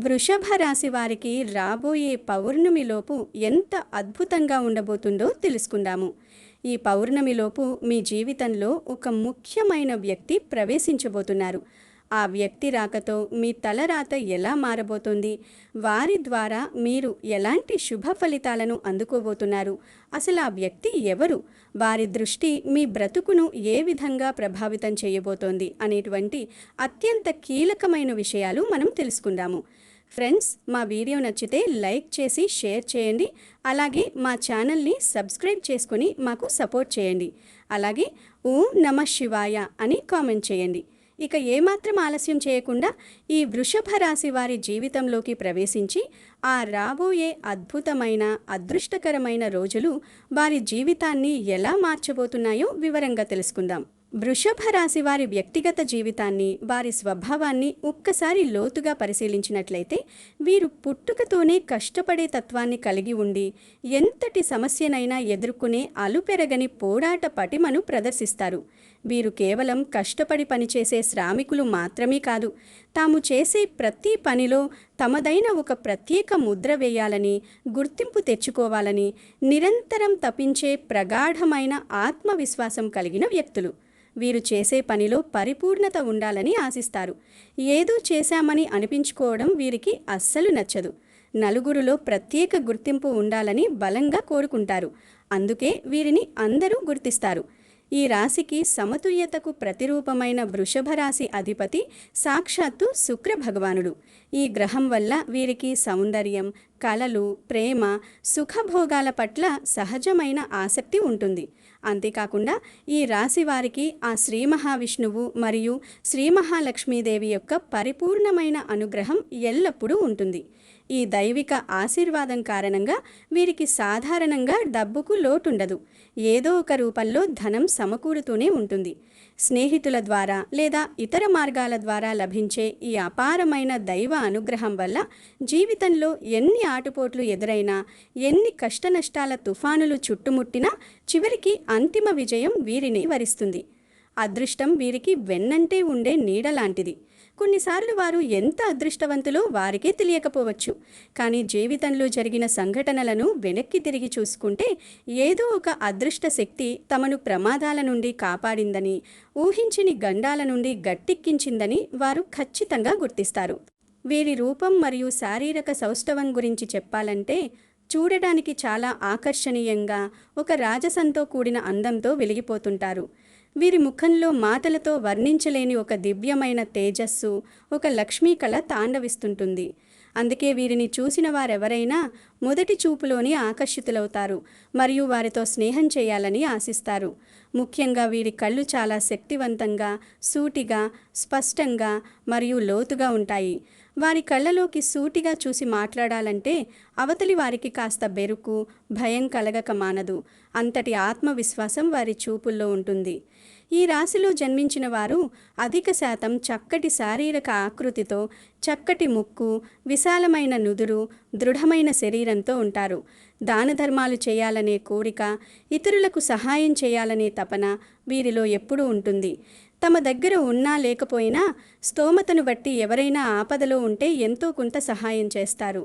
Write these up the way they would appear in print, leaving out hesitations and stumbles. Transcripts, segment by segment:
వృషభ రాశి వారికి రాబోయే పౌర్ణమిలోపు ఎంత అద్భుతంగా ఉండబోతుందో తెలుసుకుందాము. ఈ పౌర్ణమిలోపు మీ జీవితంలో ఒక ముఖ్యమైన వ్యక్తి ప్రవేశించబోతున్నారు. ఆ వ్యక్తి రాకతో మీ తలరాత ఎలా మారబోతుంది, వారి ద్వారా మీరు ఎలాంటి శుభ ఫలితాలను అందుకోబోతున్నారు, అసలు ఆ వ్యక్తి ఎవరు, వారి దృష్టి మీ బ్రతుకును ఏ విధంగా ప్రభావితం చేయబోతోంది అనేటువంటి అత్యంత కీలకమైన విషయాలు మనం తెలుసుకుందాము. ఫ్రెండ్స్, మా వీడియో నచ్చితే లైక్ చేసి షేర్ చేయండి. అలాగే మా ఛానల్ని సబ్స్క్రైబ్ చేసుకొని మాకు సపోర్ట్ చేయండి. అలాగే ఓం నమః శివాయ అని కామెంట్ చేయండి. ఇక ఏమాత్రం ఆలస్యం చేయకుండా ఈ వృషభ రాశి వారి జీవితంలోకి ప్రవేశించి ఆ రాబోయే అద్భుతమైన అదృష్టకరమైన రోజులు వారి జీవితాన్ని ఎలా మార్చబోతున్నాయో వివరంగా తెలుసుకుందాం. వృషభ రాశి వారి వ్యక్తిగత జీవితాన్ని, వారి స్వభావాన్ని ఒక్కసారి లోతుగా పరిశీలించినట్లయితే వీరు పుట్టుకతోనే కష్టపడే తత్వాన్ని కలిగి ఉండి ఎంతటి సమస్యనైనా ఎదుర్కొనే అలుపెరగని పోరాట పటిమను ప్రదర్శిస్తారు. వీరు కేవలం కష్టపడి పనిచేసే శ్రామికులు మాత్రమే కాదు, తాము చేసే ప్రతి పనిలో తమదైన ఒక ప్రత్యేక ముద్ర వేయాలని, గుర్తింపు తెచ్చుకోవాలని నిరంతరం తపించే ప్రగాఢమైన ఆత్మవిశ్వాసం కలిగిన వ్యక్తులు. వీరు చేసే పనిలో పరిపూర్ణత ఉండాలని ఆశిస్తారు. ఏదో చేశామని అనిపించుకోవడం వీరికి అస్సలు నచ్చదు. నలుగురిలో ప్రత్యేక గుర్తింపు ఉండాలని బలంగా కోరుకుంటారు. అందుకే వీరిని అందరూ గుర్తిస్తారు. ఈ రాశికి సమతుల్యతకు ప్రతిరూపమైన వృషభ రాశి అధిపతి సాక్షాత్తు శుక్ర భగవానుడు. ఈ గ్రహం వల్ల వీరికి సౌందర్యం, కళలు, ప్రేమ, సుఖభోగాల పట్ల సహజమైన ఆసక్తి ఉంటుంది. అంతేకాకుండా ఈ రాశి వారికి ఆ శ్రీ మహావిష్ణువు మరియు శ్రీ మహాలక్ష్మీదేవి యొక్క పరిపూర్ణమైన అనుగ్రహం ఎల్లప్పుడూ ఉంటుంది. ఈ దైవిక ఆశీర్వాదం కారణంగా వీరికి సాధారణంగా డబ్బుకు లోటుండదు. ఏదో ఒక రూపంలో ధనం సమకూరుతూనే ఉంటుంది. స్నేహితుల ద్వారా లేదా ఇతర మార్గాల ద్వారా లభించే ఈ అపారమైన దైవ అనుగ్రహం వల్ల జీవితంలో ఎన్ని ఆటుపోట్లు ఎదురైనా, ఎన్ని కష్టనష్టాల తుఫానులు చుట్టుముట్టినా చివరికి అంతిమ విజయం వీరిని వరిస్తుంది. అదృష్టం వీరికి వెన్నంటే ఉండే నీడ లాంటిది. కొన్నిసార్లు వారు ఎంత అదృష్టవంతులో వారికే తెలియకపోవచ్చు. కానీ జీవితంలో జరిగిన సంఘటనలను వెనక్కి తిరిగి చూసుకుంటే ఏదో ఒక అదృష్ట శక్తి తమను ప్రమాదాల నుండి కాపాడిందని, ఊహించని గండాల నుండి గట్టెక్కించిందని వారు ఖచ్చితంగా గుర్తిస్తారు. వీరి రూపం మరియు శారీరక సౌష్ఠవం గురించి చెప్పాలంటే చూడడానికి చాలా ఆకర్షణీయంగా, ఒక రాజసంతో కూడిన అందంతో వెలిగిపోతుంటారు. వీరి ముఖంలో మాటలతో వర్ణించలేని ఒక దివ్యమైన తేజస్సు, ఒక లక్ష్మీ కళ తాండవిస్తుంటుంది. అందుకే వీరిని చూసిన వారెవరైనా మొదటి చూపులోని ఆకర్షితులవుతారు మరియు వారితో స్నేహం చేయాలని ఆశిస్తారు. ముఖ్యంగా వీరి కళ్ళు చాలా శక్తివంతంగా, సూటిగా, స్పష్టంగా మరియు లోతుగా ఉంటాయి. వారి కళ్ళలోకి సూటిగా చూసి మాట్లాడాలంటే అవతలి వారికి కాస్త బెరుకు, భయం కలగక మానదు. అంతటి ఆత్మవిశ్వాసం వారి చూపుల్లో ఉంటుంది. ఈ రాశిలో జన్మించిన వారు అధిక శాతం చక్కటి శారీరక ఆకృతితో, చక్కటి ముక్కు, విశాలమైన నుదురు, దృఢమైన శరీరంతో ఉంటారు. దాన ధర్మాలు చేయాలనే కోరిక, ఇతరులకు సహాయం చేయాలనే తపన వీరిలో ఎప్పుడూ ఉంటుంది. తమ దగ్గర ఉన్నా లేకపోయినా స్తోమతను బట్టి ఎవరైనా ఆపదలో ఉంటే ఎంతో కొంత సహాయం చేస్తారు.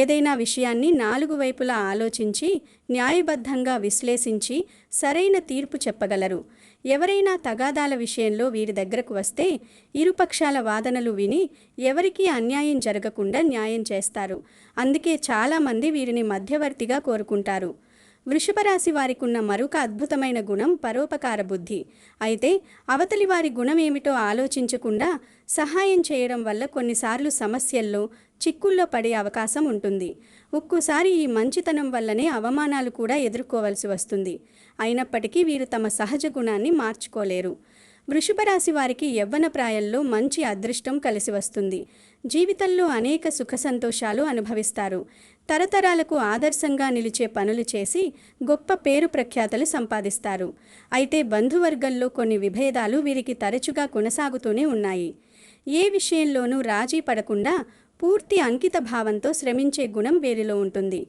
ఏదైనా విషయాన్ని 4 వైపులా ఆలోచించి, న్యాయబద్ధంగా విశ్లేషించి సరైన తీర్పు చెప్పగలరు. ఎవరైనా తగాదాల విషయంలో వీరి దగ్గరకు వస్తే ఇరుపక్షాల వాదనలు విని ఎవరికీ అన్యాయం జరగకుండా న్యాయం చేస్తారు. అందుకే చాలామంది వీరిని మధ్యవర్తిగా కోరుకుంటారు. వృషభ రాశి వారికి ఉన్న మరొక అద్భుతమైన గుణం పరోపకార బుద్ధి. అయితే అవతలి వారి గుణం ఏమిటో ఆలోచించకుండా సహాయం చేయడం వల్ల కొన్నిసార్లు సమస్యల్లో, చిక్కుల్లో పడే అవకాశం ఉంటుంది. ఒక్కోసారి ఈ మంచితనం వల్లనే అవమానాలు కూడా ఎదుర్కోవలసి వస్తుంది. అయినప్పటికీ వీరు తమ సహజ గుణాన్ని మార్చుకోలేరు. వృషభ రాశి వారికి యవ్వన ప్రాయంలో మంచి అదృష్టం కలిసి వస్తుంది. జీవితంలో అనేక సుఖ సంతోషాలు అనుభవిస్తారు. తరతరాలకు ఆదర్శంగా నిలిచే పనులు చేసి గొప్ప పేరు ప్రఖ్యాతలు సంపాదిస్తారు. అయితే బంధువర్గంలో కొన్ని విభేదాలు వీరికి తరచుగా కొనసాగుతూనే ఉన్నాయి. ఏ విషయంలోనూ రాజీ పడకుండా పూర్తి అంకిత భావంతో శ్రమించే గుణం వీరిలో ఉంటుంది.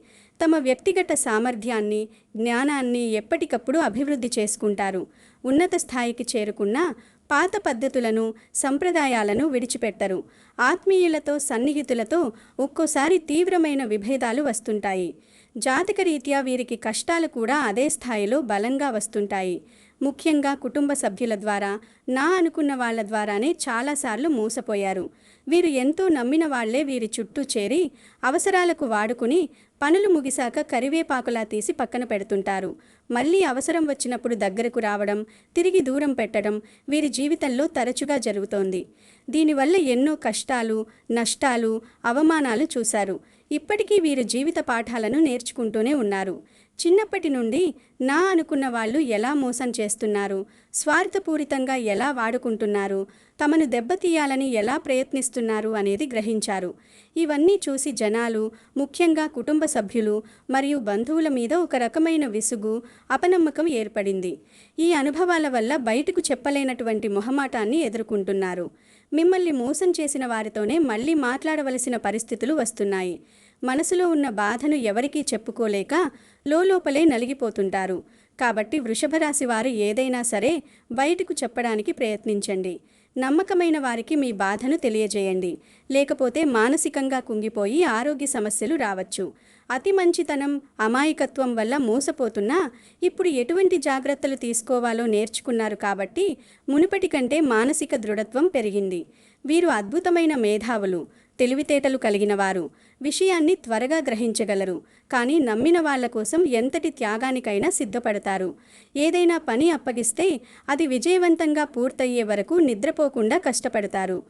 తమ వ్యక్తిగత సామర్థ్యాన్ని, జ్ఞానాన్ని ఎప్పటికప్పుడు అభివృద్ధి చేసుకుంటారు. ఉన్నత స్థాయికి చేరుకున్న పాత పద్ధతులను, సంప్రదాయాలను విడిచిపెట్టరు. ఆత్మీయులతో, సన్నిహితులతో ఒక్కోసారి తీవ్రమైన విభేదాలు వస్తుంటాయి. జాతకరీత్యా వీరికి కష్టాలు కూడా అదే స్థాయిలో బలంగా వస్తుంటాయి. ముఖ్యంగా కుటుంబ సభ్యుల ద్వారా, నా అనుకున్న వాళ్ళ ద్వారానే చాలాసార్లు మోసపోయారు. వీరు ఎంతో నమ్మిన వాళ్లే వీరి చుట్టూ చేరి అవసరాలకు వాడుకుని పనులు ముగిశాక కరివేపాకులా తీసి పక్కన పెడుతుంటారు. మళ్ళీ అవసరం వచ్చినప్పుడు దగ్గరకు రావడం, తిరిగి దూరం పెట్టడం వీరి జీవితంలో తరచుగా జరుగుతోంది. దీనివల్ల ఎన్నో కష్టాలు, నష్టాలు, అవమానాలు చూశారు. ఇప్పటికీ వీరు జీవిత పాఠాలను నేర్చుకుంటూనే ఉన్నారు. చిన్నప్పటి నుండి నా అనుకున్న వాళ్ళు ఎలా మోసం చేస్తున్నారు, స్వార్థపూరితంగా ఎలా వాడుకుంటున్నారు, తమను దెబ్బతీయాలని ఎలా ప్రయత్నిస్తున్నారు అనేది గ్రహించారు. ఇవన్నీ చూసి జనాలు, ముఖ్యంగా కుటుంబ సభ్యులు మరియు బంధువుల మీద ఒక రకమైన విసుగు, అపనమ్మకం ఏర్పడింది. ఈ అనుభవాల వల్ల బయటకు చెప్పలేనటువంటి మొహమాటాన్ని ఎదుర్కొంటున్నారు. మిమ్మల్ని మోసం చేసిన వారితోనే మళ్ళీ మాట్లాడవలసిన పరిస్థితులు వస్తున్నాయి. మనసులో ఉన్న బాధను ఎవరికీ చెప్పుకోలేక లోపలే నలిగిపోతుంటారు. కాబట్టి వృషభ రాశి వారు ఏదైనా సరే బయటకు చెప్పడానికి ప్రయత్నించండి. నమ్మకమైన వారికి మీ బాధను తెలియజేయండి. లేకపోతే మానసికంగా కుంగిపోయి ఆరోగ్య సమస్యలు రావచ్చు. అతి మంచితనం, అమాయకత్వం వల్ల మోసపోతున్నా ఇప్పుడు ఎటువంటి జాగ్రత్తలు తీసుకోవాలో నేర్చుకున్నారు కాబట్టి మునుపటి కంటే మానసిక దృఢత్వం పెరిగింది. వీరు అద్భుతమైన మేధావులు, తెలివితేటలు కలిగిన వారు. విషయాన్ని త్వరగా గ్రహించగలరు. కానీ నమ్మిన వాళ్ల కోసం ఎంతటి త్యాగానికైనా సిద్ధపడతారు. ఏదైనా పని అప్పగిస్తే అది విజయవంతంగా పూర్తయ్యే వరకు నిద్రపోకుండా కష్టపడతారు.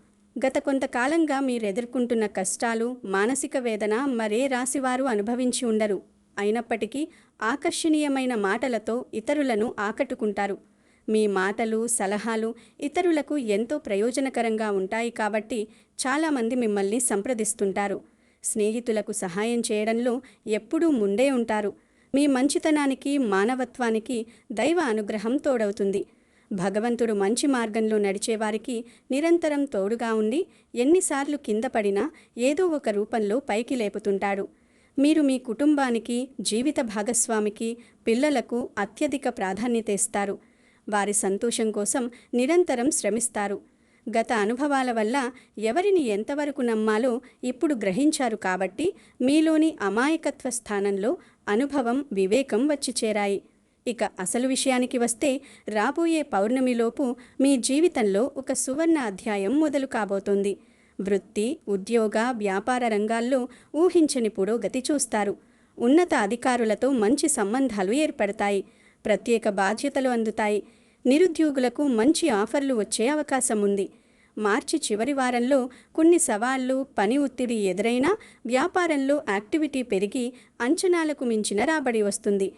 గత కొంతకాలంగా మీరు ఎదుర్కొంటున్న కష్టాలు, మానసిక వేదన మరే రాశివారు అనుభవించి ఉండరు. అయినప్పటికీ ఆకర్షణీయమైన మాటలతో ఇతరులను ఆకట్టుకుంటారు. మీ మాటలు, సలహాలు ఇతరులకు ఎంతో ప్రయోజనకరంగా ఉంటాయి కాబట్టి చాలామంది మిమ్మల్ని సంప్రదిస్తుంటారు. స్నేహితులకు సహాయం చేయడంలో ఎప్పుడూ ముందే ఉంటారు. మీ మంచితనానికి, మానవత్వానికి దైవ అనుగ్రహం తోడవుతుంది. భగవంతుడు మంచి మార్గంలో నడిచేవారికి నిరంతరం తోడుగా ఉండి ఎన్నిసార్లు కింద పడినా ఏదో ఒక రూపంలో పైకి లేపుతుంటాడు. మీరు మీ కుటుంబానికి, జీవిత భాగస్వామికి, పిల్లలకు అత్యధిక ప్రాధాన్యత ఇస్తారు. వారి సంతోషం కోసం నిరంతరం శ్రమిస్తారు. గత అనుభవాల వల్ల ఎవరిని ఎంతవరకు నమ్మాలో ఇప్పుడు గ్రహించారు కాబట్టి మీలోని అమాయకత్వ స్థానంలో అనుభవం, వివేకం వచ్చి చేరాయి. ఇక అసలు విషయానికి వస్తే రాబోయే పౌర్ణమిలోపు మీ జీవితంలో ఒక సువర్ణ అధ్యాయం మొదలు కాబోతోంది. వృత్తి, ఉద్యోగ, వ్యాపార రంగాల్లో ఊహించని పురోగతి చూస్తారు. ఉన్నత అధికారులతో మంచి సంబంధాలు ఏర్పడతాయి. ప్రత్యేక బాధ్యతలు అందుతాయి. నిరుద్యోగులకు మంచి ఆఫర్లు వచ్చే అవకాశం ఉంది. మార్చి చివరి వారంలో కొన్ని సవాళ్లు, పని ఒత్తిడి ఎదురైనా వ్యాపారంలో యాక్టివిటీ పెరిగి అంచనాలకు మించిన రాబడి వస్తుంది.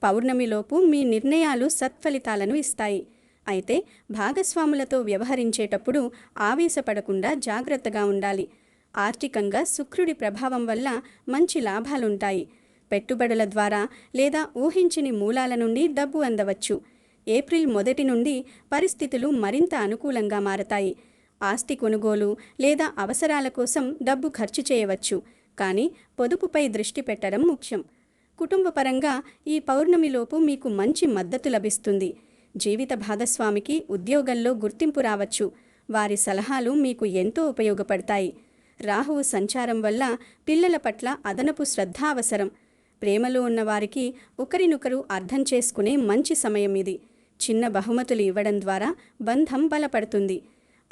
పౌర్ణమిలోపు మీ నిర్ణయాలు సత్ఫలితాలను ఇస్తాయి. అయితే భాగస్వాములతో వ్యవహరించేటప్పుడు ఆవేశపడకుండా జాగ్రత్తగా ఉండాలి. ఆర్థికంగా శుక్రుడి ప్రభావం వల్ల మంచి లాభాలుంటాయి. పెట్టుబడుల ద్వారా లేదా ఊహించని మూలాల నుండి డబ్బు అందవచ్చు. ఏప్రిల్ మొదటి నుండి పరిస్థితులు మరింత అనుకూలంగా మారతాయి. ఆస్తి కొనుగోలు లేదా అవసరాల కోసం డబ్బు ఖర్చు చేయవచ్చు. కానీ పొదుపుపై దృష్టి పెట్టడం ముఖ్యం. కుటుంబపరంగా ఈ పౌర్ణమిలోపు మీకు మంచి మద్దతు లభిస్తుంది. జీవిత భాగస్వామికి ఉద్యోగంలో గుర్తింపు రావచ్చు. వారి సలహాలు మీకు ఎంతో ఉపయోగపడతాయి. రాహువు సంచారం వల్ల పిల్లల పట్ల అదనపు శ్రద్ధ అవసరం. ప్రేమలో ఉన్నవారికి ఒకరినొకరు అర్థం చేసుకునే మంచి సమయం ఇది. చిన్న బహుమతులు ఇవ్వడం ద్వారా బంధం బలపడుతుంది.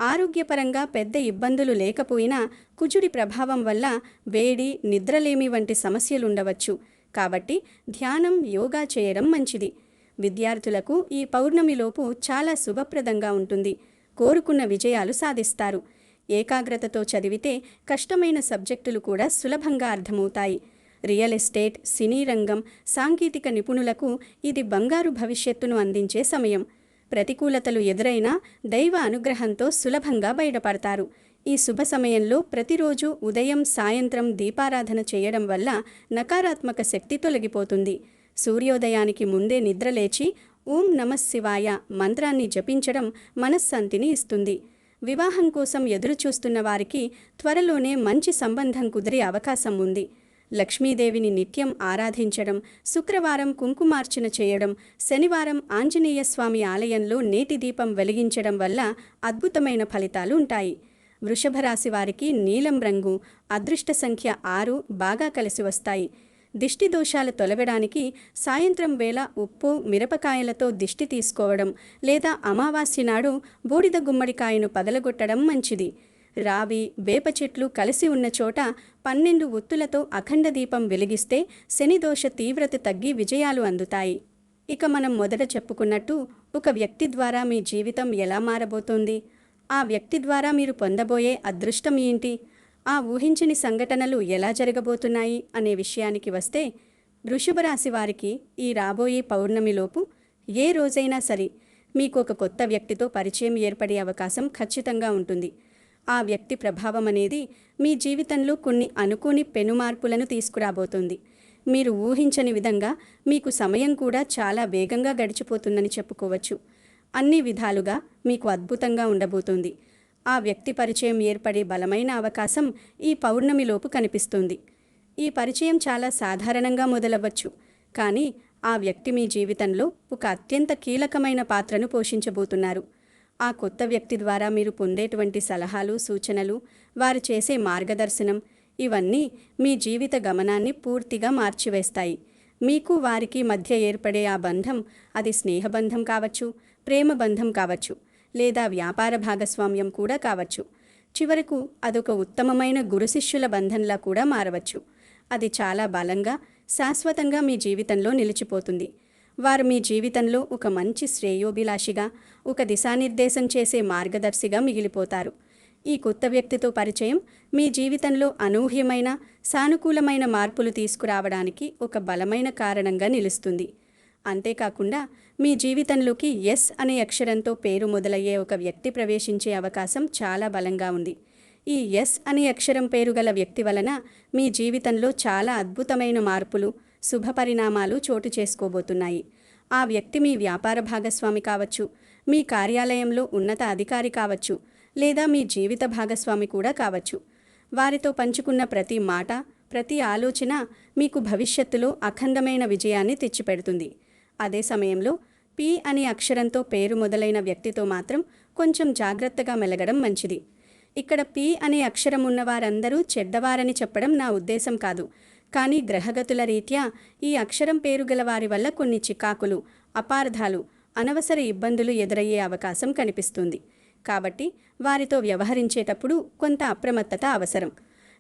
ఆరోగ్యపరంగా పెద్ద ఇబ్బందులు లేకపోయినా కుజుడి ప్రభావం వల్ల వేడి, నిద్రలేమి వంటి సమస్యలుండవచ్చు. కాబట్టి ధ్యానం, యోగా చేయడం మంచిది. విద్యార్థులకు ఈ పౌర్ణమిలోపు చాలా శుభప్రదంగా ఉంటుంది. కోరుకున్న విజయాలు సాధిస్తారు. ఏకాగ్రతతో చదివితే కష్టమైన సబ్జెక్టులు కూడా సులభంగా అర్థమవుతాయి. రియల్ ఎస్టేట్, సినీ రంగం, సాంకేతిక నిపుణులకు ఇది బంగారు భవిష్యత్తును అందించే సమయం. ప్రతికూలతలు ఎదురైనా దైవ అనుగ్రహంతో సులభంగా బయటపడతారు. ఈ శుభ సమయంలో ప్రతిరోజు ఉదయం, సాయంత్రం దీపారాధన చేయడం వల్ల నకారాత్మక శక్తి తొలగిపోతుంది. సూర్యోదయానికి ముందే నిద్రలేచి ఓం నమఃశివాయ మంత్రాన్ని జపించడం మనశ్శాంతిని ఇస్తుంది. వివాహం కోసం ఎదురుచూస్తున్న వారికి త్వరలోనే మంచి సంబంధం కుదిరే అవకాశం ఉంది. లక్ష్మీదేవిని నిత్యం ఆరాధించడం, శుక్రవారం కుంకుమార్చన చేయడం, శనివారం ఆంజనేయ స్వామి ఆలయంలో నేతి దీపం వెలిగించడం వల్ల అద్భుతమైన ఫలితాలు ఉంటాయి. వృషభ రాశి వారికి నీలం రంగు, అదృష్ట సంఖ్య 6 బాగా కలిసి వస్తాయి. దిష్టి దోషాలు తొలగడానికి సాయంత్రం వేళ ఉప్పు, మిరపకాయలతో దిష్టి తీసుకోవడం లేదా అమావాస్య నాడు బూడిద గుమ్మడికాయను పగలగొట్టడం మంచిది. రావి, వేప చెట్లు కలిసి ఉన్న చోట 12 ఒత్తులతో అఖండ దీపం వెలిగిస్తే శనిదోష తీవ్రత తగ్గి విజయాలు అందుతాయి. ఇక మనం మొదట చెప్పుకున్నట్టు ఒక వ్యక్తి ద్వారా మీ జీవితం ఎలా మారబోతోంది, ఆ వ్యక్తి ద్వారా మీరు పొందబోయే అదృష్టం ఏంటి, ఆ ఊహించని సంఘటనలు ఎలా జరగబోతున్నాయి అనే విషయానికి వస్తే, వృషభ రాశి వారికి ఈ రాబోయే పౌర్ణమిలోపు ఏ రోజైనా సరే మీకు ఒక కొత్త వ్యక్తితో పరిచయం ఏర్పడే అవకాశం ఖచ్చితంగా ఉంటుంది. ఆ వ్యక్తి ప్రభావం అనేది మీ జీవితంలో కొన్ని అనుకోని పెనుమార్పులను తీసుకురాబోతోంది. మీరు ఊహించని విధంగా మీకు సమయం కూడా చాలా వేగంగా గడిచిపోతుందని చెప్పుకోవచ్చు. అన్ని విధాలుగా మీకు అద్భుతంగా ఉండబోతోంది. ఆ వ్యక్తి పరిచయం ఏర్పడే బలమైన అవకాశం ఈ పౌర్ణమిలోపు కనిపిస్తుంది. ఈ పరిచయం చాలా సాధారణంగా మొదలవ్వచ్చు, కానీ ఆ వ్యక్తి మీ జీవితంలో ఒక అత్యంత కీలకమైన పాత్రను పోషించబోతున్నారు. ఆ కొత్త వ్యక్తి ద్వారా మీరు పొందేటువంటి సలహాలు, సూచనలు, వారు చేసే మార్గదర్శనం ఇవన్నీ మీ జీవిత గమనాన్ని పూర్తిగా మార్చివేస్తాయి. మీకు వారికి మధ్య ఏర్పడే ఆ బంధం, అది స్నేహబంధం కావచ్చు, ప్రేమ బంధం కావచ్చు, లేదా వ్యాపార భాగస్వామ్యం కూడా కావచ్చు. చివరకు అదొక ఉత్తమమైన గురు శిష్యుల బంధంలా కూడా మారవచ్చు. అది చాలా బలంగా, శాశ్వతంగా మీ జీవితంలో నిలిచిపోతుంది. వారు మీ జీవితంలో ఒక మంచి శ్రేయోభిలాషిగా, ఒక దిశానిర్దేశం చేసే మార్గదర్శిగా మిగిలిపోతారు. ఈ కొత్త వ్యక్తితో పరిచయం మీ జీవితంలో అనూహ్యమైన, సానుకూలమైన మార్పులు తీసుకురావడానికి ఒక బలమైన కారణంగా నిలుస్తుంది. అంతేకాకుండా మీ జీవితంలోకి ఎస్ అనే అక్షరంతో పేరు మొదలయ్యే ఒక వ్యక్తి ప్రవేశించే అవకాశం చాలా బలంగా ఉంది. ఈ ఎస్ అనే అక్షరం పేరు గల వ్యక్తి వలన మీ జీవితంలో చాలా అద్భుతమైన మార్పులు, శుభ పరిణామాలు చోటు చేసుకోబోతున్నాయి. ఆ వ్యక్తి మీ వ్యాపార భాగస్వామి కావచ్చు, మీ కార్యాలయంలో ఉన్నత అధికారి కావచ్చు, లేదా మీ జీవిత భాగస్వామి కూడా కావచ్చు. వారితో పంచుకున్న ప్రతి మాట, ప్రతి ఆలోచన మీకు భవిష్యత్తులో అఖండమైన విజయాన్ని తెచ్చిపెడుతుంది. అదే సమయంలో పి అనే అక్షరంతో పేరు మొదలైన వ్యక్తితో మాత్రం కొంచెం జాగ్రత్తగా మెలగడం మంచిది. ఇక్కడ పి అనే అక్షరం ఉన్నవారందరూ చెడ్డవారని చెప్పడం నా ఉద్దేశం కాదు. కానీ గ్రహగతుల రీత్యా ఈ అక్షరం పేరు గల వారి వల్ల కొన్ని చికాకులు, అపార్థాలు, అనవసర ఇబ్బందులు ఎదురయ్యే అవకాశం కనిపిస్తుంది. కాబట్టి వారితో వ్యవహరించేటప్పుడు కొంత అప్రమత్తత అవసరం.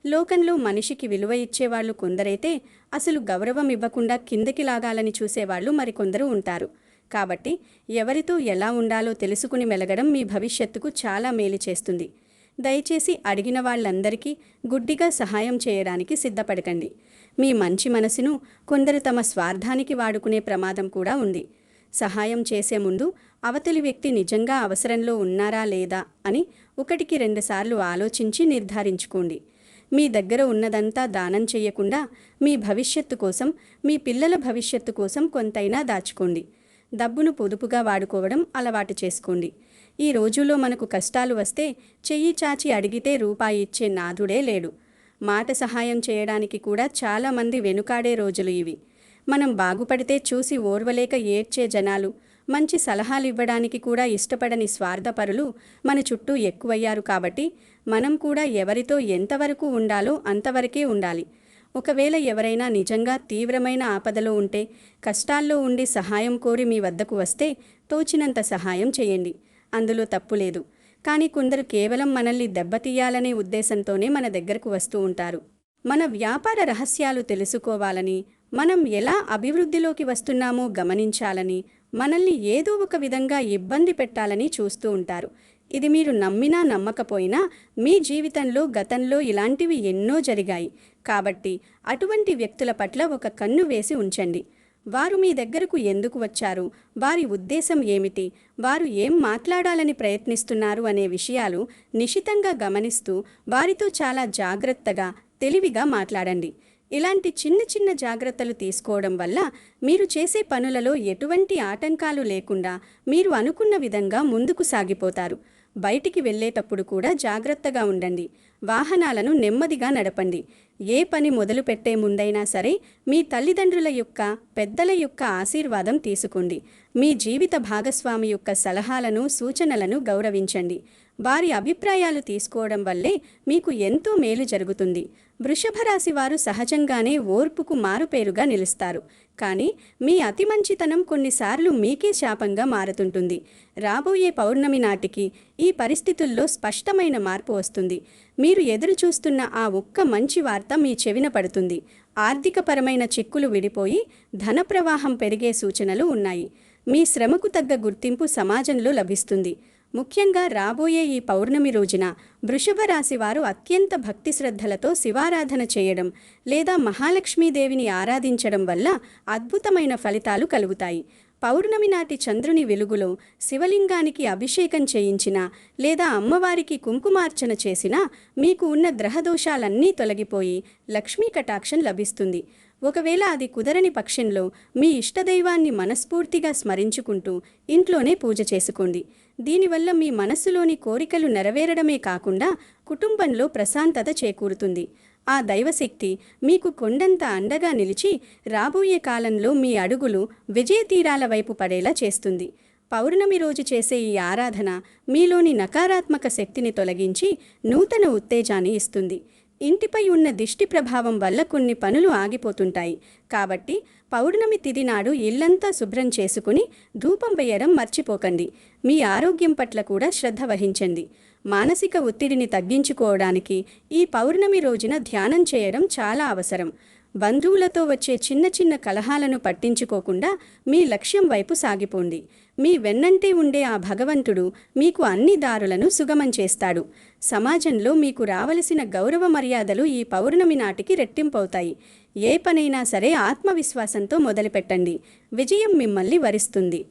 లోకంలో మనిషికి విలువ ఇచ్చేవాళ్లు కొందరైతే అసలు గౌరవం ఇవ్వకుండా కిందకి లాగాలని చూసేవాళ్లు మరికొందరు ఉంటారు. కాబట్టి ఎవరితో ఎలా ఉండాలో తెలుసుకుని మెలగడం మీ భవిష్యత్తుకు చాలా మేలు చేస్తుంది. దయచేసి అడిగిన వాళ్ళందరికీ గుడ్డిగా సహాయం చేయడానికి సిద్ధపడకండి. మీ మంచి మనసును కొందరు తమ స్వార్థానికి వాడుకునే ప్రమాదం కూడా ఉంది. సహాయం చేసే ముందు అవతలి వ్యక్తి నిజంగా అవసరంలో ఉన్నారా లేదా అని 1-2 సార్లు ఆలోచించి నిర్ధారించుకోండి. మీ దగ్గర ఉన్నదంతా దానం చేయకుండా మీ భవిష్యత్తు కోసం, మీ పిల్లల భవిష్యత్తు కోసం కొంతైనా దాచుకోండి. డబ్బును పొదుపుగా వాడుకోవడం అలవాటు చేసుకోండి. ఈ రోజుల్లో మనకు కష్టాలు వస్తే చెయ్యి చాచి అడిగితే రూపాయి ఇచ్చే నాథుడే లేడు. మాట సహాయం చేయడానికి కూడా చాలామంది వెనుకాడే రోజులు ఇవి. మనం బాగుపడితే చూసి ఓర్వలేక ఏడ్చే జనాలు, మంచి సలహాలు ఇవ్వడానికి కూడా ఇష్టపడని స్వార్థపరులు మన చుట్టూ ఎక్కువయ్యారు. కాబట్టి మనం కూడా ఎవరితో ఎంతవరకు ఉండాలో అంతవరకే ఉండాలి. ఒకవేళ ఎవరైనా నిజంగా తీవ్రమైన ఆపదలో ఉంటే, కష్టాల్లో ఉండి సహాయం కోరి మీ వద్దకు వస్తే తోచినంత సహాయం చేయండి. అందులో తప్పు లేదు. కానీ కొందరు కేవలం మనల్ని దెబ్బతీయాలనే ఉద్దేశంతోనే మన దగ్గరకు వస్తూ ఉంటారు. మన వ్యాపార రహస్యాలు తెలుసుకోవాలని, మనం ఎలా అభివృద్ధిలోకి వస్తున్నామో గమనించాలని, మనల్ని ఏదో ఒక విధంగా ఇబ్బంది పెట్టాలని చూస్తూ ఉంటారు. ఇది మీరు నమ్మినా నమ్మకపోయినా మీ జీవితంలో గతంలో ఇలాంటివి ఎన్నో జరిగాయి. కాబట్టి అటువంటి వ్యక్తుల పట్ల ఒక కన్ను వేసి ఉంచండి. వారు మీ దగ్గరకు ఎందుకు వచ్చారు, వారి ఉద్దేశం ఏమిటి, వారు ఏం మాట్లాడాలని ప్రయత్నిస్తున్నారు అనే విషయాలు నిశితంగా గమనిస్తూ వారితో చాలా జాగ్రత్తగా, తెలివిగా మాట్లాడండి. ఇలాంటి చిన్న చిన్న జాగ్రత్తలు తీసుకోవడం వల్ల మీరు చేసే పనులలో ఎటువంటి ఆటంకాలు లేకుండా మీరు అనుకున్న విధంగా ముందుకు సాగిపోతారు. బయటికి వెళ్ళేటప్పుడు కూడా జాగ్రత్తగా ఉండండి. వాహనాలను నెమ్మదిగా నడపండి. ఏ పని మొదలు పెట్టే ముందైనా సరే మీ తల్లిదండ్రుల యొక్క, పెద్దల యొక్క ఆశీర్వాదం తీసుకోండి. మీ జీవిత భాగస్వామి యొక్క సలహాలను, సూచనలను గౌరవించండి. వారి అభిప్రాయాలు తీసుకోవడం వల్లే మీకు ఎంతో మేలు జరుగుతుంది. వృషభ రాశి వారు సహజంగానే ఓర్పుకు మారుపేరుగా నిలుస్తారు. కానీ మీ అతి మంచితనం కొన్నిసార్లు మీకే శాపంగా మారుతుంటుంది. రాబోయే పౌర్ణమి నాటికి ఈ పరిస్థితుల్లో స్పష్టమైన మార్పు వస్తుంది. మీరు ఎదురు చూస్తున్న ఆ ఒక్క మంచి వార్త మీ చెవిన పడుతుంది. ఆర్థికపరమైన చిక్కులు విడిపోయి ధన ప్రవాహం పెరిగే సూచనలు ఉన్నాయి. మీ శ్రమకు తగ్గ గుర్తింపు సమాజంలో లభిస్తుంది. ముఖ్యంగా రాబోయే ఈ పౌర్ణమి రోజున వృషభ రాశి వారు అత్యంత భక్తి శ్రద్ధలతో శివారాధన చేయడం లేదా మహాలక్ష్మీదేవిని ఆరాధించడం వల్ల అద్భుతమైన ఫలితాలు కలుగుతాయి. పౌర్ణమి నాటి చంద్రుని వెలుగులో శివలింగానికి అభిషేకం చేయించినా లేదా అమ్మవారికి కుంకుమార్చన చేసినా మీకు ఉన్న గ్రహదోషాలన్నీ తొలగిపోయి లక్ష్మీ కటాక్షం లభిస్తుంది. ఒకవేళ అది కుదరని పక్షంలో మీ ఇష్టదైవాన్ని మనస్ఫూర్తిగా స్మరించుకుంటూ ఇంట్లోనే పూజ చేసుకోండి. దీనివల్ల మీ మనస్సులోని కోరికలు నెరవేరడమే కాకుండా కుటుంబంలో ప్రశాంతత చేకూరుతుంది. ఆ దైవశక్తి మీకు కొండంత అండగా నిలిచి రాబోయే కాలంలో మీ అడుగులు విజయతీరాల వైపు పడేలా చేస్తుంది. పౌర్ణమి రోజు చేసే ఈ ఆరాధన మీలోని నకారాత్మక శక్తిని తొలగించి నూతన ఉత్తేజాన్ని ఇస్తుంది. ఇంటిపై ఉన్న దిష్టి ప్రభావం వల్ల కొన్ని పనులు ఆగిపోతుంటాయి. కాబట్టి పౌర్ణమి తిథి నాడు ఇల్లంతా శుభ్రం చేసుకుని ధూపం వేయడం మర్చిపోకండి. మీ ఆరోగ్యం పట్ల కూడా శ్రద్ధ వహించండి. మానసిక ఒత్తిడిని తగ్గించుకోవడానికి ఈ పౌర్ణమి రోజున ధ్యానం చేయడం చాలా అవసరం. బంధువులతో వచ్చే చిన్న చిన్న కలహాలను పట్టించుకోకుండా మీ లక్ష్యం వైపు సాగిపోండి. మీ వెన్నంటే ఉండే ఆ భగవంతుడు మీకు అన్ని దారులను సుగమం చేస్తాడు. సమాజంలో మీకు రావలసిన గౌరవ మర్యాదలు ఈ పౌర్ణమి నాటికి రెట్టింపవుతాయి. ఏ పనైనా సరే ఆత్మవిశ్వాసంతో మొదలుపెట్టండి. విజయం మిమ్మల్ని వరిస్తుంది.